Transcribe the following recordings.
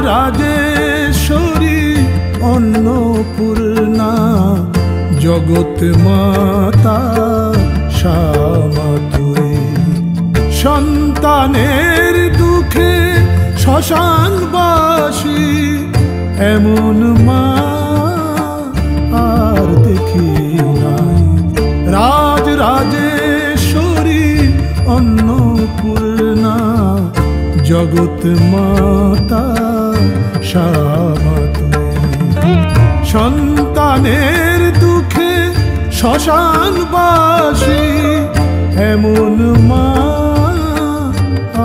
রাজরাজেশ্বরী অন্নপূর্ণা জগৎ মাতা শ্যামা তুই। সন্তানের দুঃখে শ্মশানবাসী এমন মা আর দেখি নাই। রাজরাজেশ্বরী অন্নপূর্ণা জগৎ মাতা শ্যামা তুই। সন্তানের দুঃখে শ্মশানবাসী এমন মা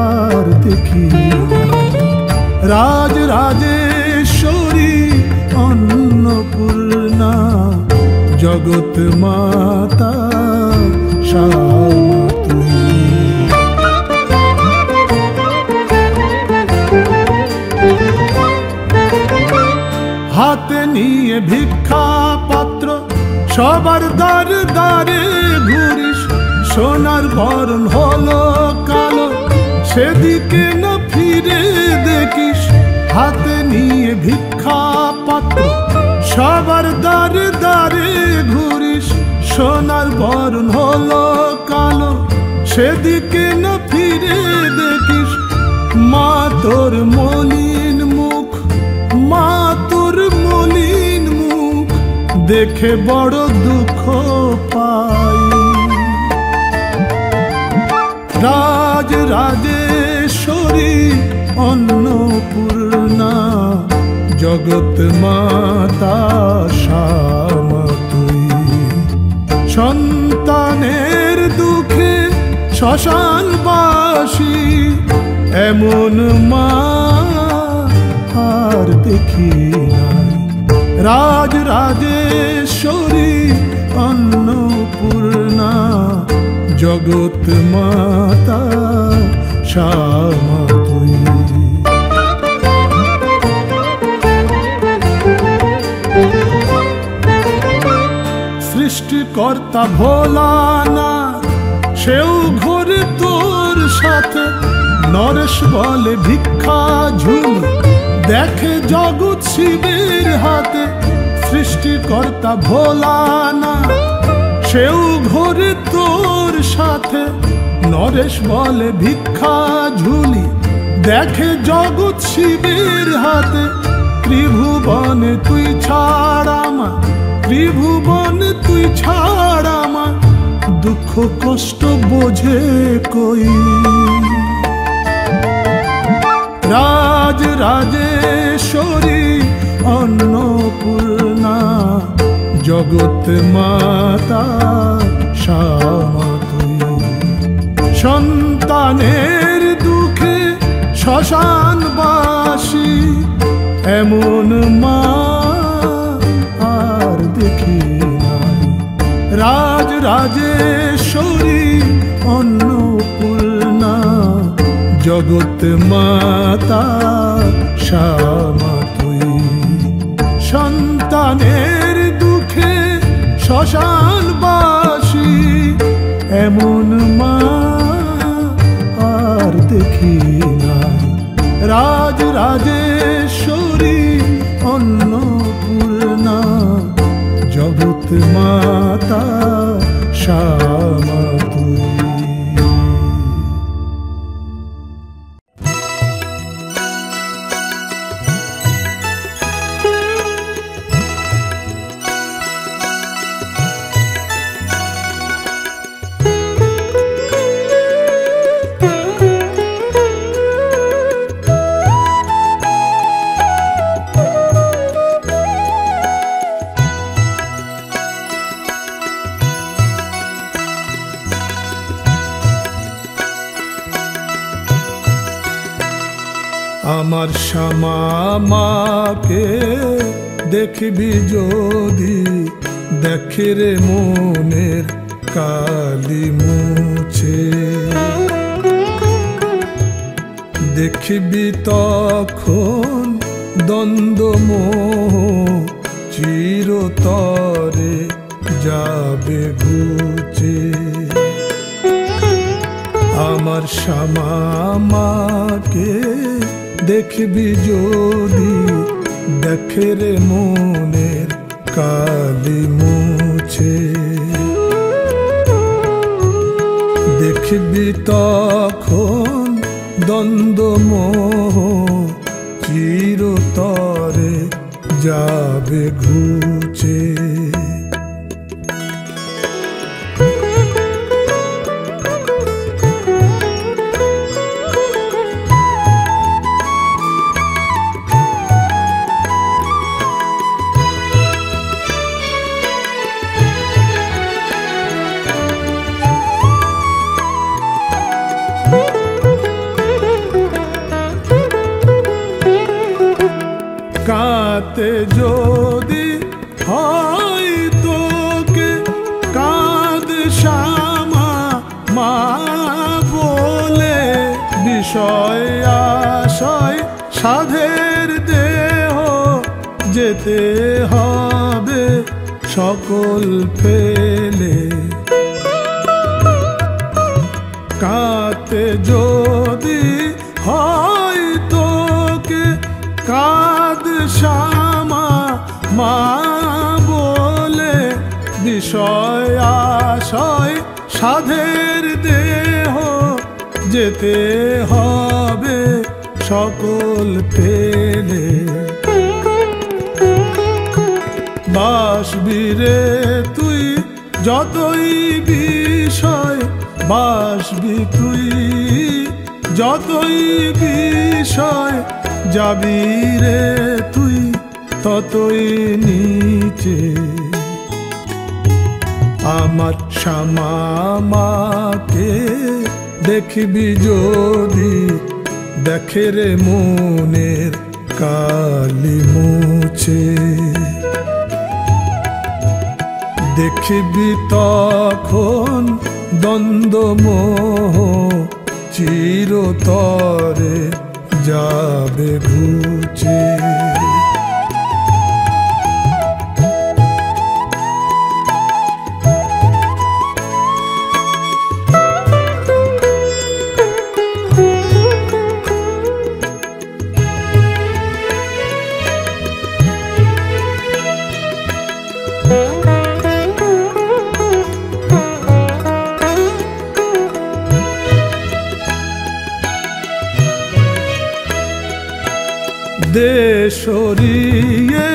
আর দেখি নাই। রাজরাজেশ্বরী অন্নপূর্ণা জগৎ মাতা শ্যামা তুই। হাতে নিয়ে ভিক্ষা পাত্র সবার দ্বারে দ্বারে ঘুরিস, সোনার বরণ হলো কালো সেদিকে না ফিরে দেখিস। হাতে নিয়ে ভিক্ষা পাত্র সবার দ্বারে দ্বারে ঘুরিস, সোনার বরণ হলো কালো সেদিকে না ফিরে দেখিস। মা তোর মলিন মুখ, মা তোর মলিন মুখ দেখে বড় দুঃখ পাই। রাজরাজেশ্বরী অন্নপূর্ণা জগৎ মাতা শ্যামা তুই। সন্তানের দুঃখে শ্মশানবাসী এমন মা আর দেখি নাই। রাজরাজেশ্বরী অন্নপূর্ণা জগৎ মাতা শ্যামা তুই। সৃষ্টিকর্তা ভোলানাথ সেও ঘোরে তোর সাথে, নরেশ বলে ভিক্ষা ঝুলি দেখে জগৎ শিবের হাতে। সৃষ্টিকর্তা ভোলানাথ সেও ঘোরে তোর সাথে, নরেশ বলে ভিক্ষা ঝুলি দেখে জগৎ শিবের হাতে। ত্রিভুবনে তুই ছাড় আমার, ত্রিভুবনে তুই ছাড় আমার দুঃখ কষ্ট বোঝে কই। রাজরাজেশ্বরী অন্নপূর্ণা জগৎ মাতা শ্যামা তুই। সন্তানের দুঃখে শ্মশানবাসী এমন মা আর দেখি নাই। রাজরাজেশ্বরী অন্নপূর্ণা জগৎ মাতা শ্যামা তুই। সন্তানের দুঃখে শ্মশানবাসী এমন মা আর দেখি নাই। রাজরাজেশ্বরী অন্নপূর্ণা জগৎ মাতা শ্যামা তুই। আমার শ্যামা মাকে দেখবি যদি, দেখে রে মনের কালি মুছে। দেখবি তখন দ্বন্দ্ব মোহ চিরতরে যাবে ঘুচে। আমার শ্যামা মাকে দেখবি যদি দেখে রে মনের কালি মুছে। দেখবি তখন দ্বন্দ্ব মোহ চিরতরে যাবে ঘুচে। কাতে যদি হয় তোকে কাঁদ শ্যামা মা বলে, বিষয় আশয় সাধের দেহ যেতে হবে সকল ফেলে। কাতে যদি হয় তোকে কাঁদ শ্যামা মা বলে, বিষয় আশয় সাধের দেহ যেতে হবে সকল ফেলে। বাসবি রে তুই যতই বিষয়, বাসবি তুই যতই বিষয়, যাবি রে তুই ততই নিচে। আমার শ্যামা মাকে দেখবি যদি দেখে রে মনের কালি মুছে। দেখবি তখন দ্বন্দ্ব মোহ চিরতরে যাবে ঘুচে। দেশরিয়ে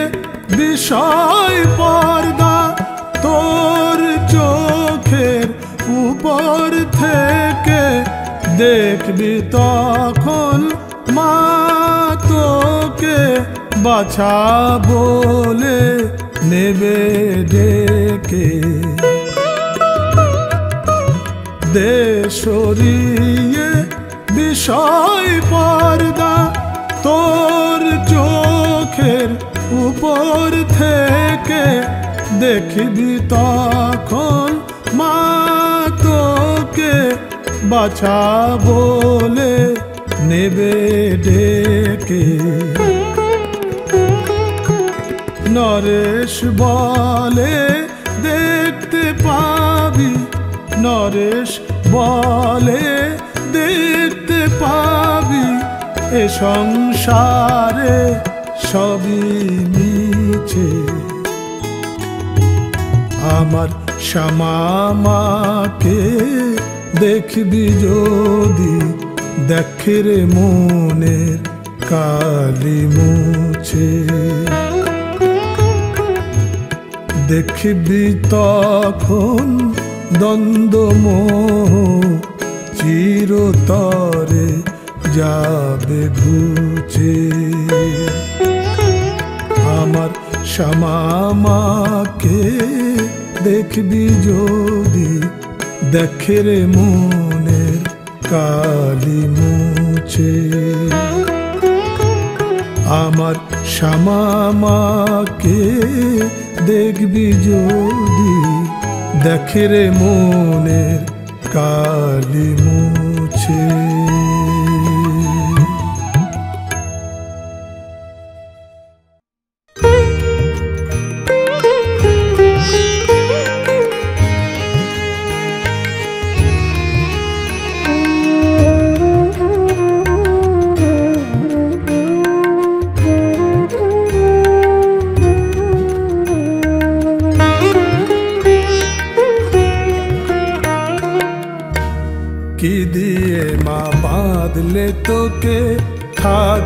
বিষয় পর্দা তোর চোখের উপর থেকে, দেখবি তখন মা তোকে বাছা বলে নেবে ডেকে। দেশরিয়ে বিষয় পর্দা তোর চোখের উপর থেকে, দেখবি তখন মা তোকে বাছা বলে নেবে ডেকে। নরেশ বলে দেখতে পাবি, নরেশ বলে দেখতে পাবি, এ সংসারে সবই মিছে। আমার শ্যামা মাকে দেখবি যদি দেখে রে মনের কালি মুছে। দেখবি তখন দ্বন্দ্ব মোহ চিরতরে যাবে ঘুচে। আমার শ্যামা মাকে দেখবি যদি দেখে রে মনের কালি মুছে। আমার শ্যামা মাকে দেখবি যদি দেখে রে মনের কালি মুছে।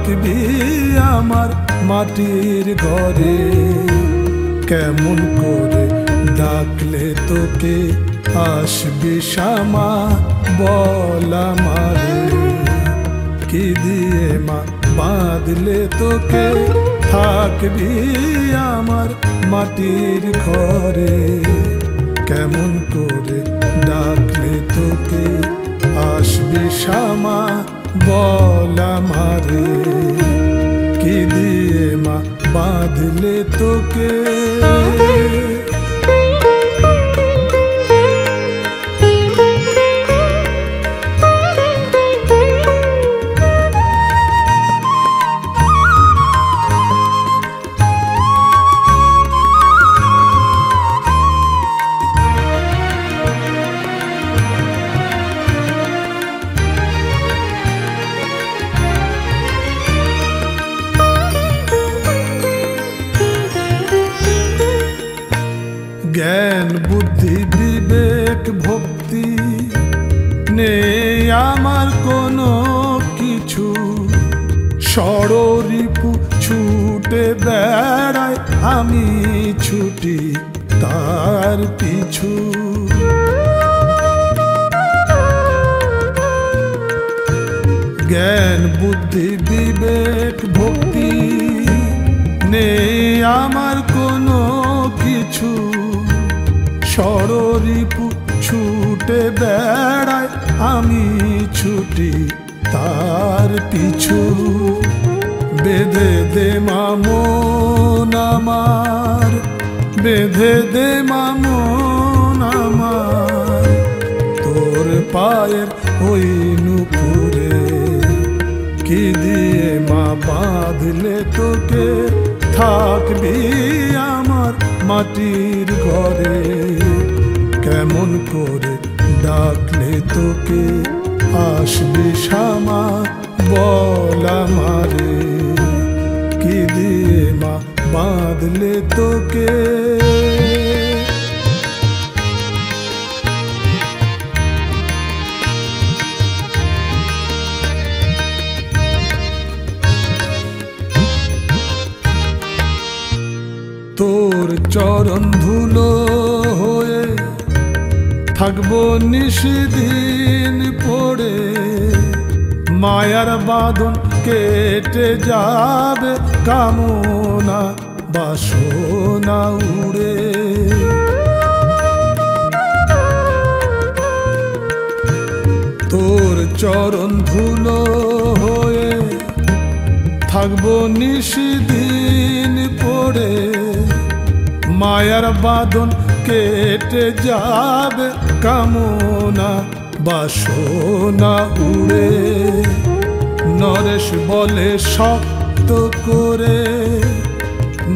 থাকবি আমার মাটির ঘরে। কেমন করে ডাকলে তোকে আসবি শ্যামা বল আমারে। কি দিয়ে মা বাঁধলে তোকে থাকবি আমার মাটির ঘরে। কেমন করে ডাকলে তোকে আসবি শ্যামা বল আমারে। কি দিয়ে মা বাঁধলে তোকে। জ্ঞান বুদ্ধি বিবেক ভক্তি নেই আমার কোনো কিছু। ষড়রিপু ছুটে বেড়ায় আমি ছুটি তার পিছু। জ্ঞান বুদ্ধি বিবেক ভক্তি নেই আমার কোনো কিছু। ষড়রিপু ছুটে বেড়ায় আমি ছুটি তার পিছু। বেঁধে দে মামন আমার, বেঁধে দে মামন আমার তোর পায়ের ওই নুপুরে। কি দিয়ে মা বাঁধলে তোকে থাকবি আমার মাটির ঘরে। কেমন করে ডাকলে তোকে আসবি শ্যামা বল আমারে। কি দিয়ে মা বাঁধলে তোকে। তোর চরণ ধুলো হয়ে থাকবো নিশিদিন পড়ে। মায়ার বাঁধন কেটে যাবে কামনা বাসনা উড়ে। তোর চরণ ধুলো হয়ে থাকবো নিশিদিন পড়ে। মায়ার বাঁধন কেটে যাবে কামনা বাসনা উড়ে। নরেশ বলে শক্ত করে,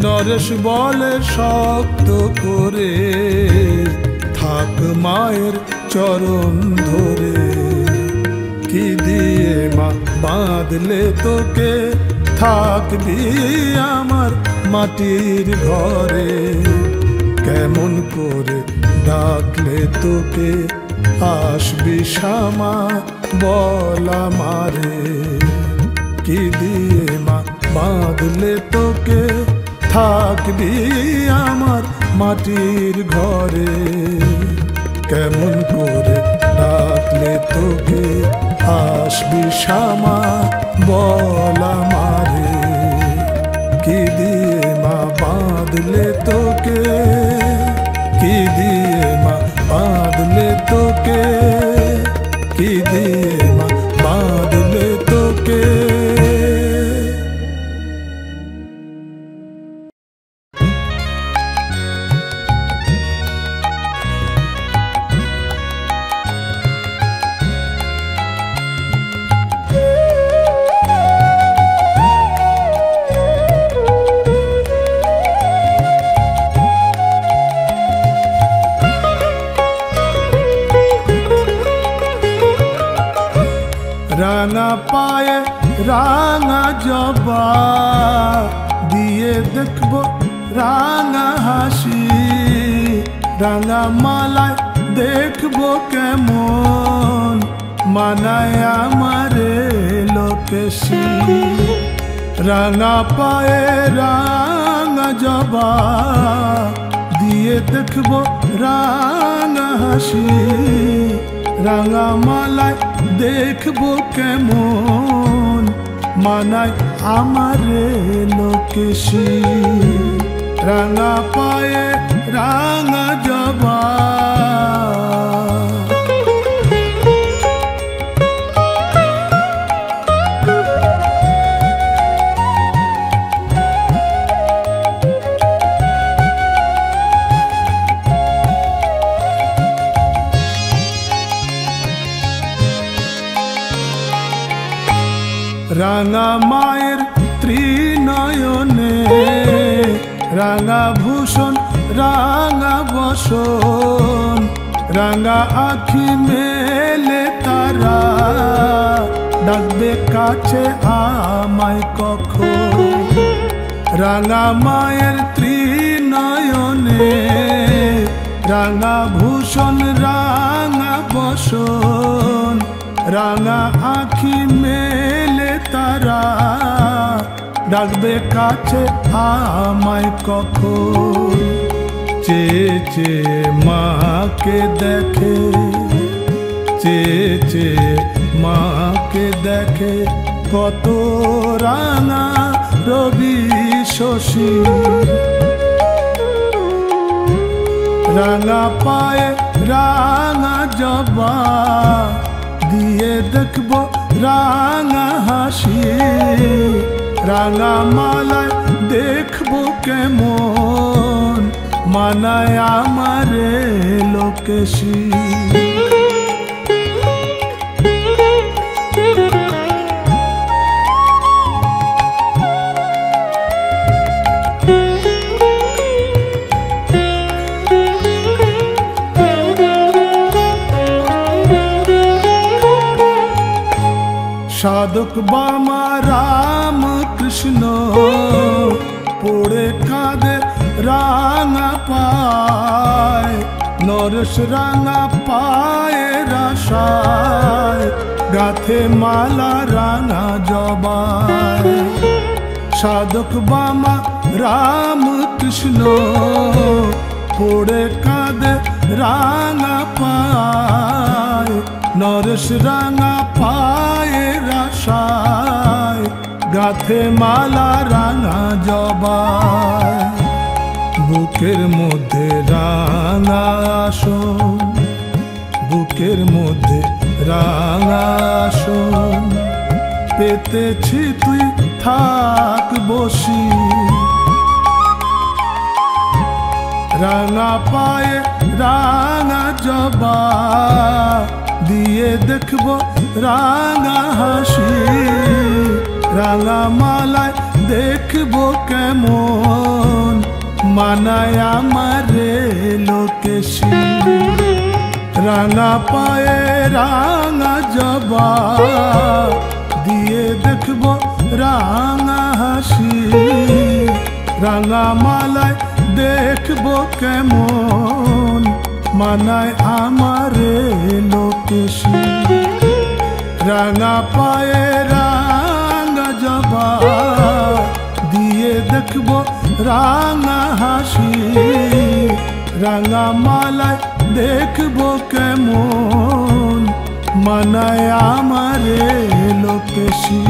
নরেশ বলে শক্ত করে থাক মায়ের চরণ ধরে। কি দিয়ে মা বাঁধলে তোকে থাকবি আমার মাটির ঘরে। কেমন করে ডাকলে তোকে আসবি শ্যামা বল আমারে। কি দিয়ে মা বাঁধলে তোকে থাকবি আমার মাটির ঘরে। কেমন করে ডাকলে তোকে আসবি শ্যামা বল আমারে। কি দিয়ে মা বাঁধলে তোকে, কি দিয়ে মা বাঁধলে তোকে, কি দিয়ে মা বাঁধলে তোকে। রাঙা পায়ে রাঙা জবা দিয়ে দেখব রাঙা হাসি। রাঙা মালায় দেখব কেমন মানায় আমারে লোকেশি। রাঙা পায়ে রাঙা জবা দিয়ে দেখবো রাঙা হাসি, রাঙা মালায় দেখবো কেমন মানায় আমারে লোকেশি। রাঙা পায়ে রাঙা জবা রাঙা মায়ের ত্রিনয়নে রাঙা ভূষণ রাঙা বসন, রাঙা আখি মেলে তারা ডাকবে কাছে আমায় কখন। রাঙা মায়ের ত্রিনয়নে রাঙা ভূষণ রাঙা বসন, রাঙা আখি মেলে তারা ডাকবে কাছে আমায় কখন। চেয়ে চেয়ে মাকে দেখে, চেয়ে চেয়ে মাকে দেখে কত রাঙা রবি শশী। রাঙা পায়ে রাঙা জবা দিয়ে দেখবো রাঙা হাসি, রাঙা মালায় দেখবো কেমন মানায় আমারে লোকেশি। সাধক বামা রাম কৃষ্ণ পড়ে কাঁদে রাঙা পায়, নরেশ রাঙা পায়ের আশায় গাথে মালা রাঙা জবায়। সাধক বামা রাম কৃষ্ণ পড়ে কাঁদে রাঙা পায়, নরেশ রাঙা পায়ের আশায় গাথে মালা রাঙা জবায়। বুকের মধ্যে রাঙা আসন, বুকের মধ্যে রাঙা আসন পেতেছি তুই থাক বসি। রাঙা পায়ে রাঙা জবা দিয়ে দেখবো রাঙা হাসি, রাঙা মালায় দেখবো কেমন মানায় আমারে লোকেশি। রাঙা পায়ে রাঙা জবা দিয়ে দেখবো রাঙা হাসি, রাঙা মালায় দেখবো কেমন মানায় আমারে লোকেশি। রাঙা পায়ে রাঙা জবা দিয়ে দেখবো রাঙা হাসি, রাঙা মালায় দেখবো কেমন মানায় আমারে লোকেশি।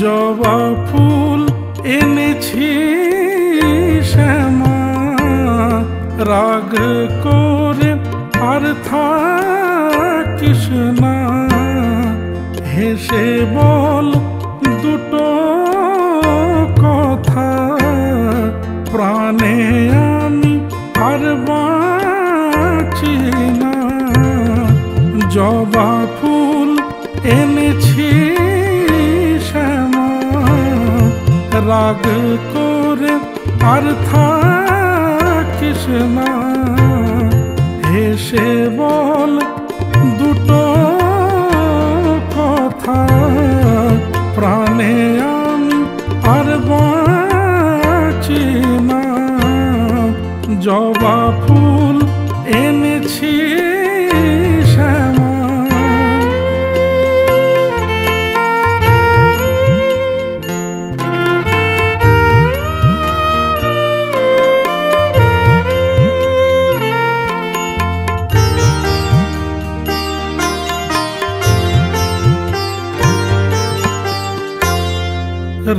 জবা ফুল এনেছি শ্যামা, রাগ করে আর থাকিস না, হেসে বল দুটো কথা, প্রাণে আমি আর বাঁচি না। জবা ফুল এনেছি শ্যামা, রাগ করে আর থাকিস না। হেসে বল দুটো কথা, প্রাণে আমি আর বাঁচি না। জবা ফুল এনেছি শ্যামা,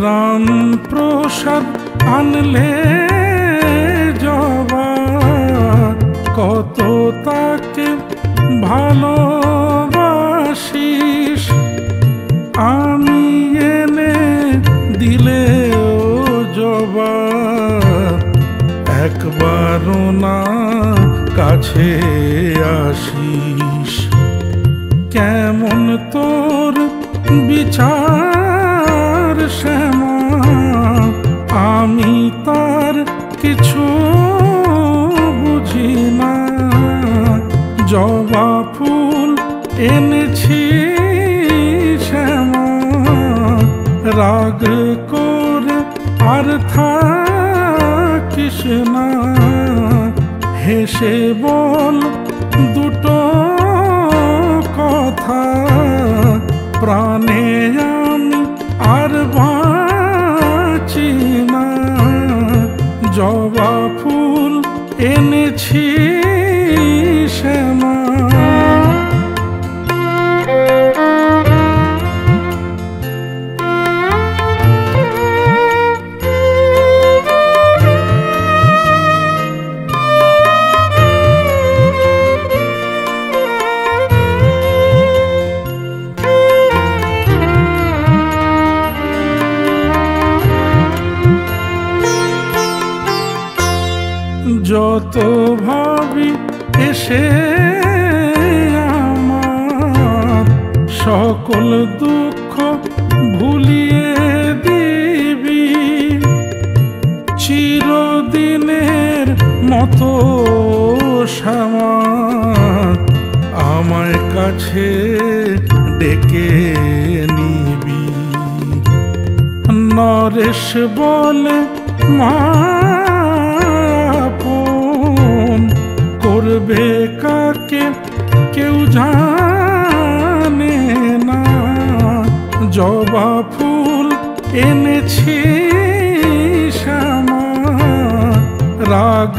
রাম প্রসাদ আনলে জবা, কত তাকে ভালোবাসিস। আমি এনে দিলে ও জবা, একবারও না কাছে আসিস। কেমন তোর বিচার শ্যামা, আমি তার কিছু বুঝি না। জবা ফুল এনেছি শ্যামা, রাগ করে আর থাকিস না। হেসে বল দুটো কথা, প্রাণে আমি আর বাঁচি না। জবা ফুল এনেছি শ্যামা, যত ভাবি এসে আমার সকল দুঃখ ভুলিয়ে দিবি। চিরদিনের মতো শ্যামা আমায় কাছে ডেকে নিবি। নরেশ বলে মা করবে কাকে কেউ জানে না। জবা ফুল এনেছি শ্যামা, রাগ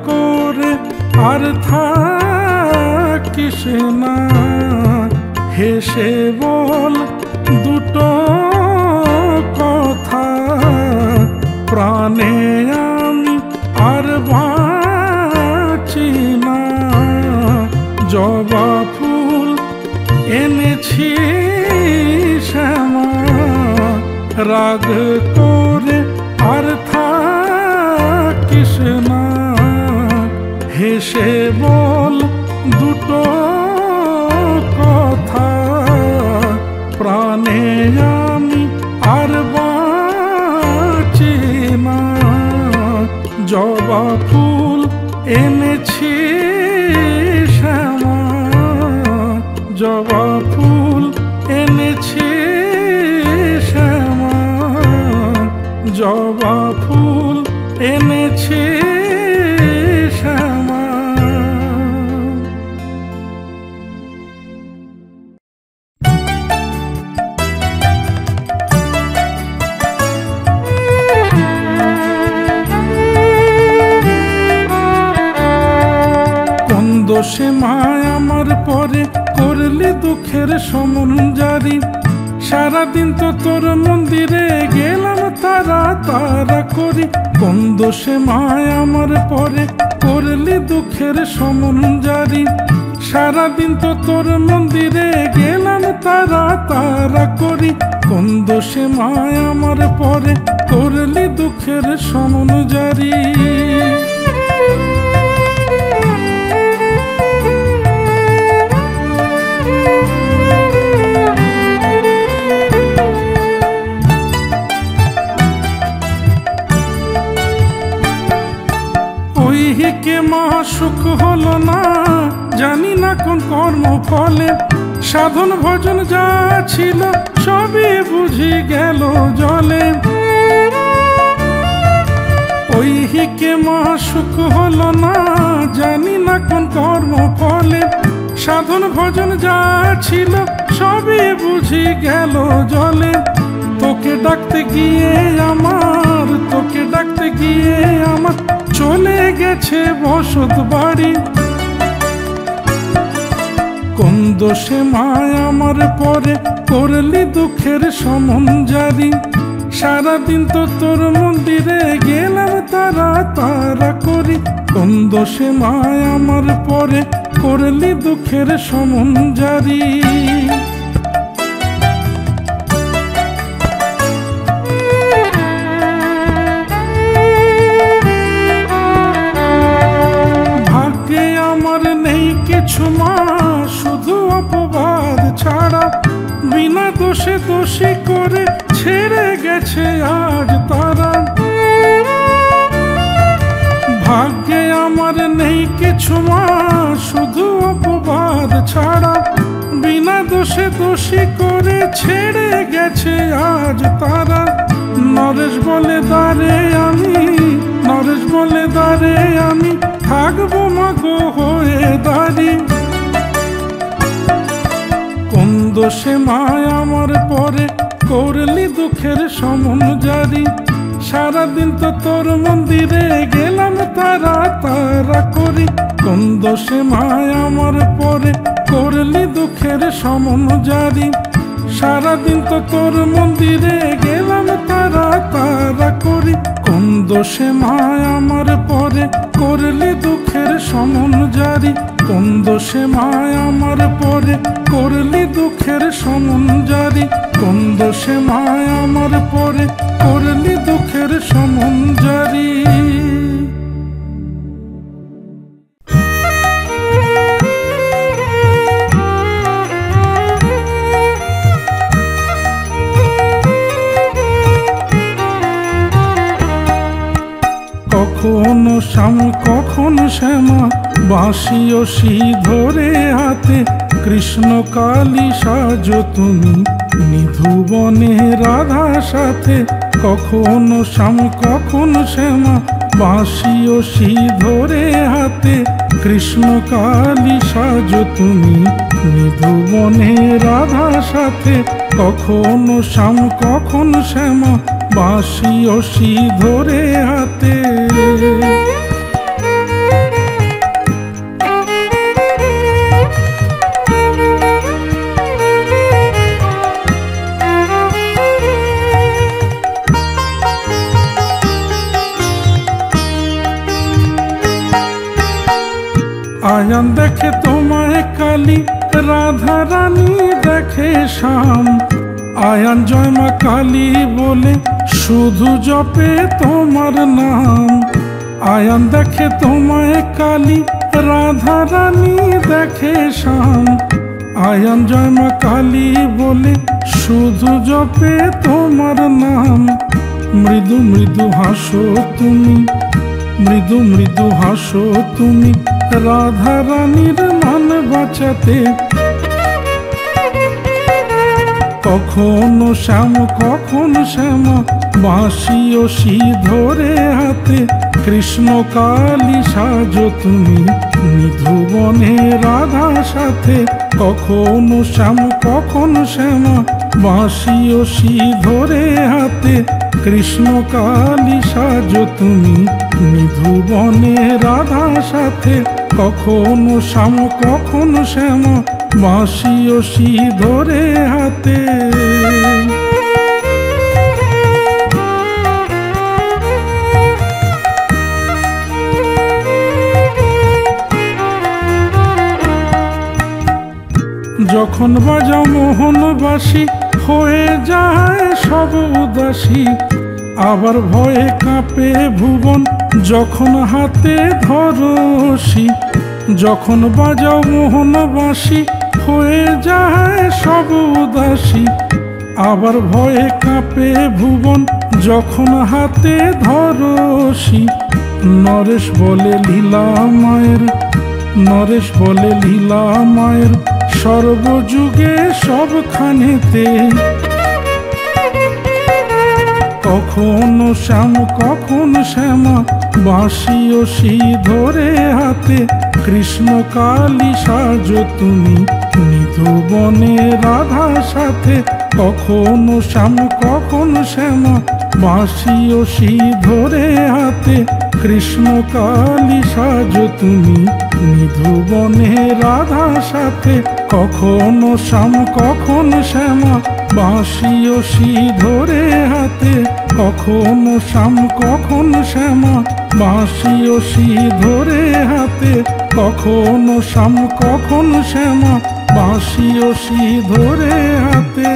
করে আর থাকিস না। হেসে বল দুটো কথা, প্রাণে আমি আর বাঁচি না। জবা ফুল এনেছি শ্যামা, রাগ করে আর থাকিস না। হেসে বল দুটো কথা, প্রাণে আমি আর বাঁচি না। জবা ফুল এনেছি শ্যামা, জবা ফুল এনেছি শ্যামা, জবা ফুল এনেছি শ্যামা। দোষে মায় আমার পরে করলি দুঃখের সমন জারি। সারাদিন তো তোর মন্দিরে গেলাম তারা তারা করি। কোন দোষে মায় আমার পরে করলি দুঃখের সমন জারি। সারাদিন তো তোর মন্দিরে গেলাম তারা তারা করি। কোন দোষে মায় আমার পরে করলি দুঃখের সমন জারি। কে মা সুখ হলো না, জানি না কোন কর্ম ফলে। সাধন ভজন যা ছিল সবই বুঝি গেল জলে। ওই কে মা সুখ হলো না, জানি না কোন কর্ম ফলে। সাধন ভজন যা ছিল সবই বুঝি গেল জলে। তোকে ডাকতে গিয়ে আমার, তোকে ডাকতে গিয়ে আমার চলে গেছে বসত বাড়ি। কোন দোষে মায় আমার পরে করলি দুঃখের সমন জারি। সারাদিন তো তোর মন্দিরে গেলাম তারা তারা করি। কোন দোষে মায় আমার পরে করলি দুঃখের সমন জারি। ভাগ্যে আমার নেই কিছু মা, শুধু অপবাদ ছাড়া। বিনা দোষে দোষী করে ছেড়ে গেছে আজ তারা। ভাগ্যে আমার নেই কিছু মা, শুধু অপবাদ ছাড়া। বিনা দোষে দোষী করে ছেড়ে গেছে আজ তারা। নরেশ বলে দাঁড়ে আমি, নরেশ বলে দাঁড়ে আমি থাকবো মাগো হয়ে দাঁড়ি। কোন দোষে মায় আমার পরে করলি দুঃখের সমন জারি। সারাদিন তো তোর মন্দিরে গেলাম তারা তারা করি। কোন দোষে মায় আমার পরে করলি দুঃখের সমন জারি। সারাদিন তো তোর মন্দিরে গেলাম তারা তারা করি। কোন দোষে মায় আমার পরে করলি দুঃখের সমন জারি। কোন দোষে মায় আমার পরে করলি দুঃখের সমন জারি। কোন দোষে মায় আমার পরে করলি দুঃখের সমন জারি। কখনো শ্যাম কখনো শ্যামা, বাঁশি ও শি ধরে হাতে। কৃষ্ণ কালী সাজো তুমি নিধুবনে রাধা সাথে। কখনো শ্যাম কখনো শ্যামা, বাঁশি ও শি ধরে হাতে। কৃষ্ণ কালী সাজো তুমি নিধুবনে রাধা সাথে। কখনো শ্যাম কখনো শ্যামা, বাঁশি ও শি ধরে হাতে। আয়ান দেখে তোমায় কালী, রাধা রানী দেখে শ্যাম। আয়ান জয় মা কালী বলে শুধু জপে তোমার নাম। আয়ান দেখে তোমায় কালী, রাধা রানী দেখে শ্যাম। আয়ান জয় মা কালী বলে শুধু জপে তোমার নাম। মৃদু মৃদু হাসো তুমি, মৃদু মৃদু হাসো তুমি রাধা রানীর মান বাঁচাতে। কখনো শ্যাম কখনো শ্যামা, বাঁশি ও শি ধরে হাতে। কৃষ্ণ কালী সাজো তুমি নিধুবনে রাধা সাথে। কখনো শ্যাম কখনো শ্যামা, বাঁশি ও শি ধরে হাতে। কৃষ্ণ কালী সাজো তুমি নিধুবনে রাধা সাথে। কখনো শ্যাম কখনো শ্যামা, বাঁশি ও শি ধরে হাতে। যখন বাজাও মোহনবাসী, হয়ে যায় সব উদাসী। আবার ভয়ে কাঁপে ভুবন, যখন হাতে ধরসি। যখন বাজাও মোহনবাসী, হয়ে যায় সব উদাসী। আবার ভয়ে কাঁপে ভুবন, যখন হাতে ধরসি। নরেশ বলে লীলা মায়ের, নরেশ বলে লীলা মায়ের সর্বযুগে সবখানেতে। কখনো শ্যাম কখনো শ্যামা বাঁশি ও শি ধরে হাতে, কৃষ্ণ কালী সাজো তুমি নিধুবনে রাধা সাথে। কখনো শ্যাম কখনো শ্যামা বাঁশি ও শি ধরে হাতে, কৃষ্ণ কালী সাজো তুমি নিধুবনে রাধা সাথে। কখনো শ্যাম কখনো শ্যামা বাঁশি ও শি ধরে হাতে, কখনো শ্যাম কখনো শ্যামা বাঁশি ও শি ধরে হাতে। কখনো শ্যাম কখনো শ্যামা বাঁশি ও শি ধরে হাতে।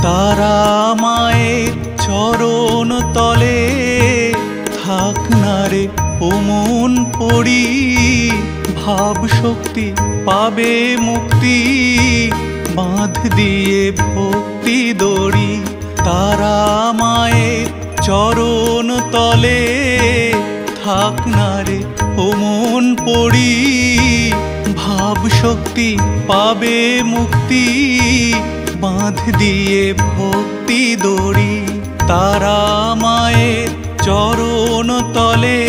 তারা মায়ের চরণ তলে থাক না রে ও মন পড়ি, ভাব শক্তি পাবে মুক্তি বাঁধ দিয়ে ভক্তি দড়ি। তারা মায়ের চরণ তলে থাক না রে ও মন পড়ি, ভাব শক্তি পাবে মুক্তি বাঁধ দিয়ে ভক্তি দড়ি। তারা মায়ের চরণ তলে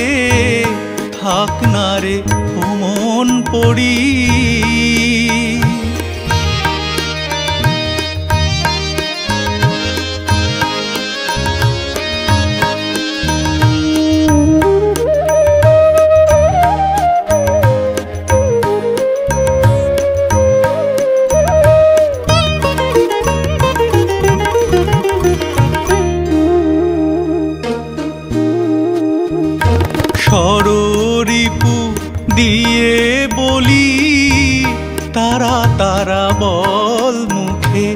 থাক না রে ও মন পড়ি। ষড়রিপু দিয়ে বলি তারা তারা বল মুখে,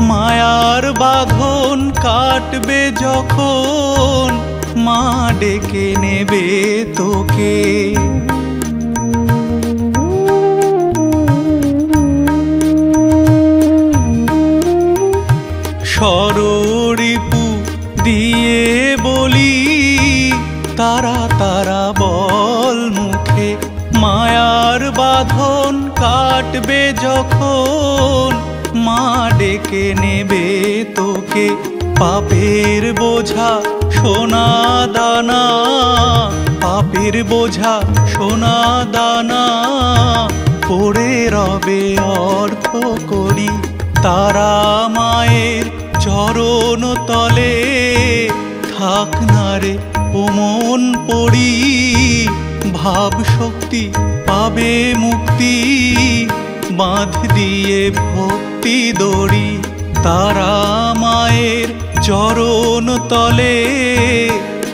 মায়ার বাঁধন কাটবে যখন মা ডেকে নেবে তোকে। ষড়রিপু দিয়ে বলি তারা তারা বল মুখে, মায়ার বাঁধন কাটবে যখন মা ডেকে নেবে তোকে। পাপের বোঝা সোনা দানা, পাপের বোঝা সোনা দানা পড়ে রবে অর্থ করি। তারা মায়ের চরণ তলে থাক না রে ও মন পড়ি, ভাব শক্তি পাবে মুক্তি বাঁধ দিয়ে ভক্তি দড়ি। তারা মায়ের চরণ তলে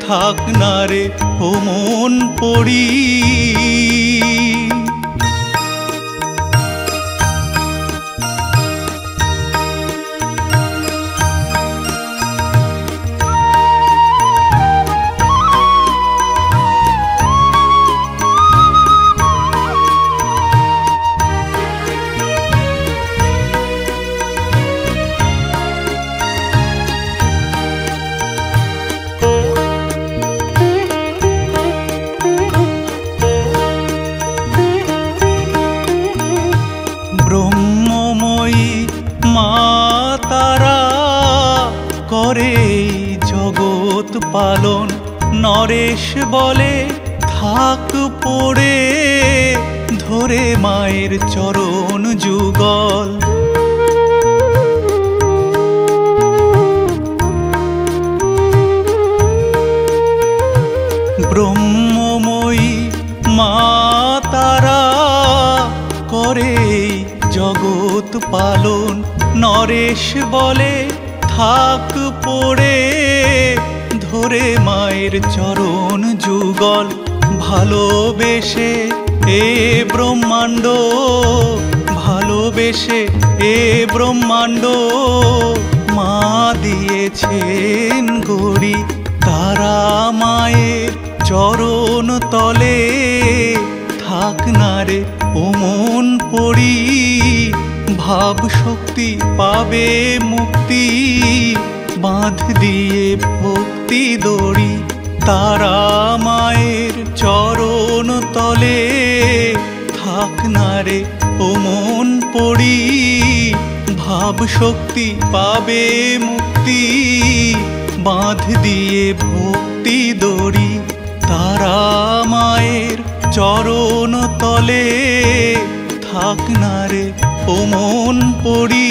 থাক না রে ও মন পড়ি। ব্রহ্মময়ী মা তারা করে জগৎ পালন, নরেশ বলে থাক পড়ে ধরে মায়ের চরণ যুগল। ব্রহ্মময়ী মা তারা করে জগৎ পালন, নরেশ বলে থাক পড়ে ধরে মায়ের চরণ যুগল ভালোবেসে এ ব্রহ্মাণ্ড ভালোবেসে এ ব্রহ্মাণ্ড মা দিয়েছেন গড়ি তারা মায়ের চরণ তলে থাক না রে ও মন পড়ি ভাব শক্তি পাবে মুক্তি বাঁধ দিয়ে ভক্তি দড়ি তারা মায়ের চরণ তলে থাক না রে ও মন পড়ি ভাব শক্তি পাবে মুক্তি বাঁধ দিয়ে ভক্তি দড়ি তারা মায়ের চরণ তলে থাক না রে ও মন পড়ি।